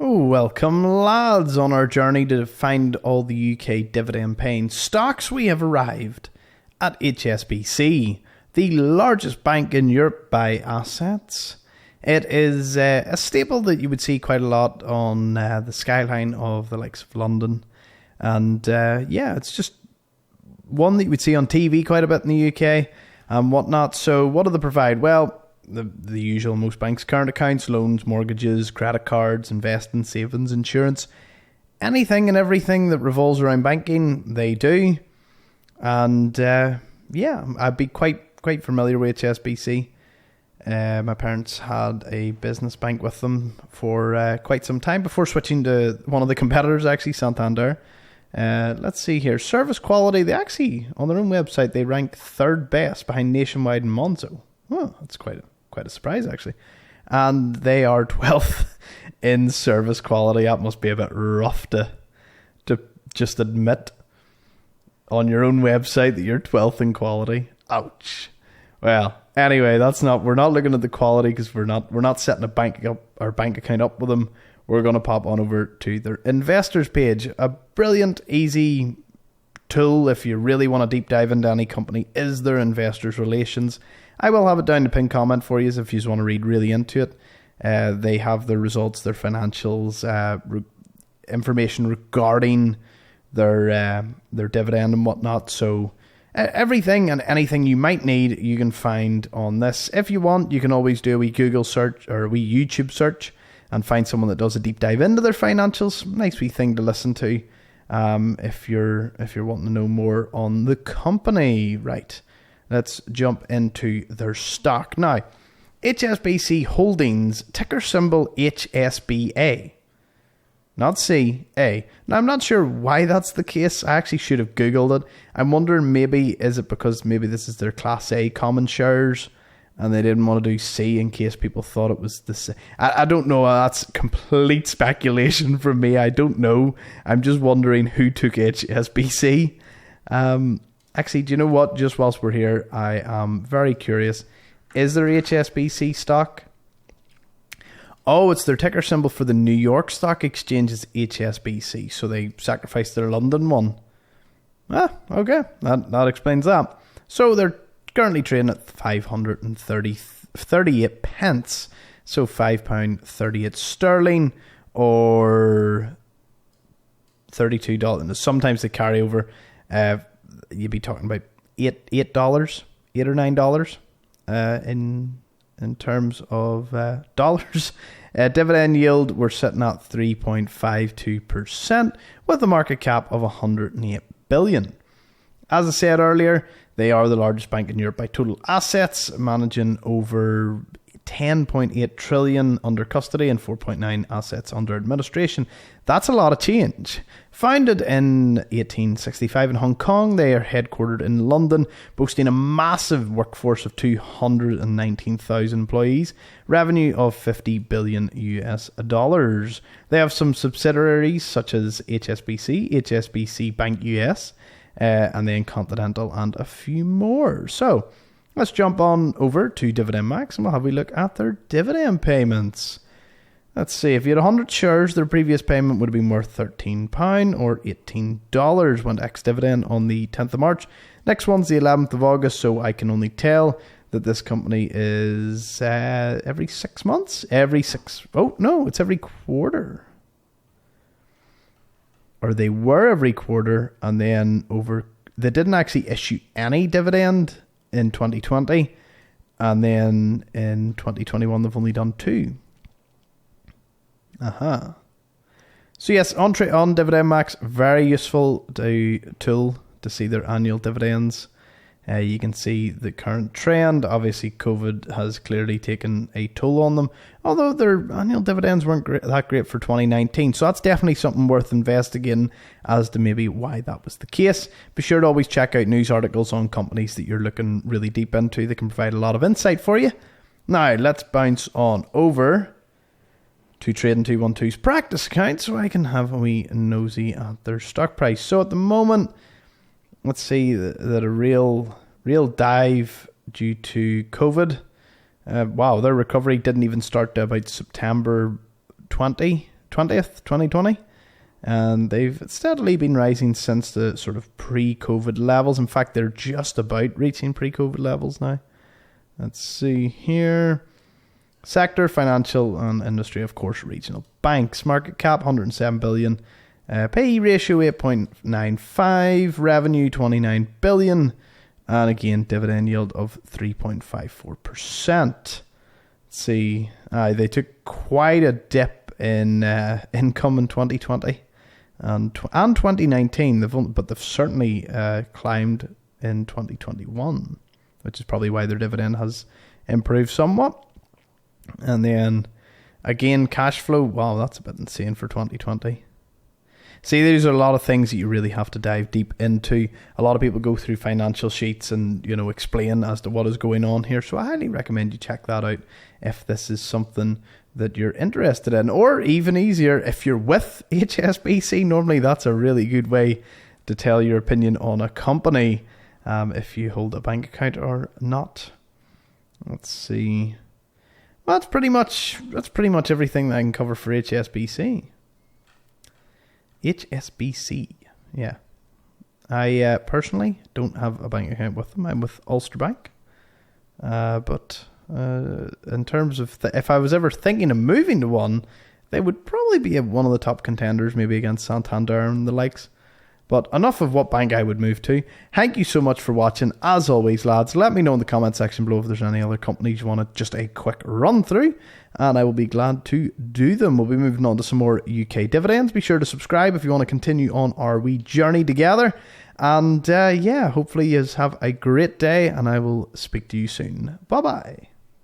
Oh, welcome lads on our journey to find all the UK dividend paying stocks. We have arrived at HSBC, the largest bank in Europe by assets. It is a staple that you would see quite a lot on the skyline of the likes of London. And it's just one that you would see on TV quite a bit in the UK and whatnot. So what do they provide? Well, the usual, most banks, current accounts, loans, mortgages, credit cards, investing, savings, insurance, anything and everything that revolves around banking, they do. And I'd be quite familiar with HSBC. My parents had a business bank with them for quite some time before switching to one of the competitors, actually, Santander. Let's see here. Service quality, they actually, on their own website, they rank third best behind Nationwide and Monzo. Oh, that's quite a surprise, actually. And they are 12th in service quality. That must be a bit rough to just admit on your own website that you're 12th in quality. Ouch. Well, anyway, we're not looking at the quality because we're not setting our bank account up with them. We're going to pop on over to their investors page. A brilliant, easy tool if you really want to deep dive into any company is their investors relations. I will have it down to pinned comment for you if you just want to read really into it. They have their results, their financials, information regarding their dividend and whatnot. So everything and anything you might need, you can find on this. If you want, you can always do a wee Google search or a wee YouTube search and find someone that does a deep dive into their financials. Nice wee thing to listen to if you're wanting to know more on the company. Right. Let's jump into their stock. Now, HSBC Holdings, ticker symbol HSBa. Not C, A. Now, I'm not sure why that's the case. I actually should have Googled it. I'm wondering, is it because maybe this is their Class A common shares and they didn't want to do C in case people thought it was the C. I don't know. That's complete speculation from me. I don't know. I'm just wondering who took HSBC. Actually, do you know what? Just whilst we're here, I am very curious. Is there HSBC stock? Oh, it's their ticker symbol for the New York Stock Exchange is HSBC. So they sacrificed their London one. Okay. That explains that. So they're currently trading at 538 pence. So £5.38 sterling or $32. Sometimes they carry over. You'd be talking about $8 or $9 in terms of dollars. Dividend yield, we're sitting at 3.52% with a market cap of 108 billion. As I said earlier, they are the largest bank in Europe by total assets, managing over 10.8 trillion under custody and 4.9 assets under administration. That's a lot of change. Founded in 1865 in Hong Kong, they are headquartered in London, boasting a massive workforce of 219,000 employees, revenue of $50 billion US dollars. They have some subsidiaries such as HSBC, HSBC Bank US, and then Continental, and a few more. So let's jump on over to Dividend Max and we'll have a look at their dividend payments. Let's see, if you had 100 shares, their previous payment would have been worth £13 or $18 when ex-dividend on the 10th of March. Next one's the 11th of August, so I can only tell that this company is every 6 months? It's every quarter. Or they were every quarter, and then they didn't actually issue any dividend in 2020, and then in 2021 they've only done 2. So yes, on Dividend Max, very useful tool to see their annual dividends. You can see the current trend. Obviously, COVID has clearly taken a toll on them, although their annual dividends weren't that great for 2019. So that's definitely something worth investigating as to maybe why that was the case. Be sure to always check out news articles on companies that you're looking really deep into. They can provide a lot of insight for you. Now, let's bounce on over to Trading 212's practice account so I can have a wee nosy at their stock price. So at the moment, let's see that a real dive due to COVID. Their recovery didn't even start to about September 20, 20th, 2020. And they've steadily been rising since the sort of pre-COVID levels. In fact, they're just about reaching pre-COVID levels now. Let's see here. Sector, financial and industry, of course, regional banks. Market cap, 107 billion. PE ratio, 8.95. Revenue, 29 billion. And again, dividend yield of 3.54%. Let's see. They took quite a dip in income in 2020 and 2019. But they've certainly climbed in 2021, which is probably why their dividend has improved somewhat. And then, again, cash flow. Wow, that's a bit insane for 2020. See, these are a lot of things that you really have to dive deep into. A lot of people go through financial sheets and, explain as to what is going on here. So I highly recommend you check that out if this is something that you're interested in. Or even easier, if you're with HSBC, normally that's a really good way to tell your opinion on a company, if you hold a bank account or not. Let's see. Well, that's pretty much everything that I can cover for HSBC. HSBC, yeah. I personally don't have a bank account with them. I'm with Ulster Bank. But in terms of if I was ever thinking of moving to one, they would probably be one of the top contenders, maybe against Santander and the likes. But enough of what bank I would move to. Thank you so much for watching. As always, lads, let me know in the comment section below if there's any other companies you want just a quick run through, and I will be glad to do them. We'll be moving on to some more UK dividends. Be sure to subscribe if you want to continue on our wee journey together. And hopefully you have a great day, and I will speak to you soon. Bye-bye.